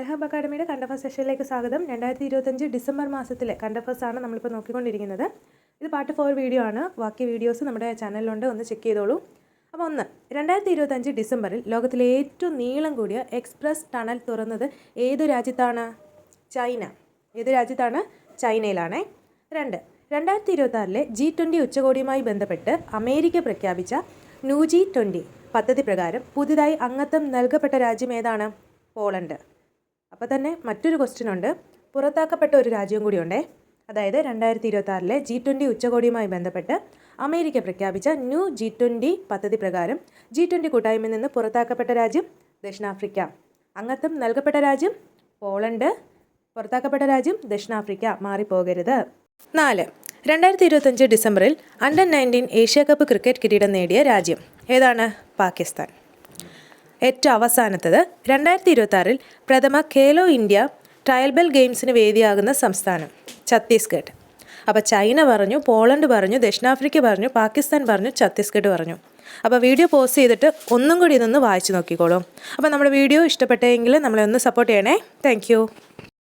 Hub അക്കാഡമിയുടെ കണ്ടഫേഴ്സ് സെഷനിലേക്ക് സ്വാഗതം. 2025 December മാസത്തിലെ കണ്ടഫേഴ്സ് ആണ് നമ്മളിപ്പോൾ നോക്കിക്കൊണ്ടിരിക്കുന്നത്. ഇത് പാർട്ട് 4 വീഡിയോ ആണ്. ബാക്കി വീഡിയോസ് നമ്മുടെ ചാനലിലുണ്ട്, ഒന്ന് ചെക്ക് ചെയ്തോളൂ. അപ്പോൾ 2025 ഡിസംബറിൽ ലോകത്തിലെ ഏറ്റവും നീളം കൂടിയ എക്സ്പ്രസ് ടണൽ തുറന്നത് ഏത് രാജ്യത്താണ്? ചൈന. ഏത് രാജ്യത്താണ്? ചൈനയിലാണേ. 2026 G20 ഉച്ചകോടിയുമായി ബന്ധപ്പെട്ട് അമേരിക്ക പ്രഖ്യാപിച്ച ന്യൂ G20 പദ്ധതി പ്രകാരം പുതിയതായി അംഗത്വം നൽകപ്പെട്ട രാജ്യം ഏതാണ്? പോളണ്ട്. അപ്പോൾ തന്നെ മറ്റൊരു ക്വസ്റ്റ്യൻ ഉണ്ട്, പുറത്താക്കപ്പെട്ട ഒരു രാജ്യം കൂടിയുണ്ടേ. അതായത് 2026 G20 ഉച്ചകോടിയുമായി ബന്ധപ്പെട്ട് അമേരിക്ക പ്രഖ്യാപിച്ച ന്യൂ G20 പദ്ധതി പ്രകാരം G20 കൂട്ടായ്മയിൽ നിന്ന് പുറത്താക്കപ്പെട്ട രാജ്യം ദക്ഷിണാഫ്രിക്ക. അംഗത്വം നൽകപ്പെട്ട രാജ്യം പോളണ്ട്, പുറത്താക്കപ്പെട്ട രാജ്യം ദക്ഷിണാഫ്രിക്ക. മാറിപ്പോകരുത്. 2025 ഡിസംബറിൽ അണ്ടർ 19 ഏഷ്യ കപ്പ് ക്രിക്കറ്റ് കിരീടം നേടിയ രാജ്യം ഏതാണ്? പാകിസ്ഥാൻ. ഏറ്റവും അവസാനത്തത് 2026 പ്രഥമ ഖേലോ ഇന്ത്യ ട്രയൽ ബെൽ ഗെയിംസിന് വേദിയാകുന്ന സംസ്ഥാനം ഛത്തീസ്ഗഡ്. അപ്പോൾ ചൈന പറഞ്ഞു, പോളണ്ട് പറഞ്ഞു, ദക്ഷിണാഫ്രിക്ക പറഞ്ഞു, പാകിസ്ഥാൻ പറഞ്ഞു, ഛത്തീസ്ഗഡ് പറഞ്ഞു. അപ്പോൾ വീഡിയോ പോസ്റ്റ് ചെയ്തിട്ട് ഒന്നും കൂടി ഇതൊന്ന് വായിച്ച് നോക്കിക്കോളൂ. അപ്പോൾ നമ്മുടെ വീഡിയോ ഇഷ്ടപ്പെട്ടെങ്കിൽ നമ്മളെ ഒന്ന് സപ്പോർട്ട് ചെയ്യണേ. താങ്ക്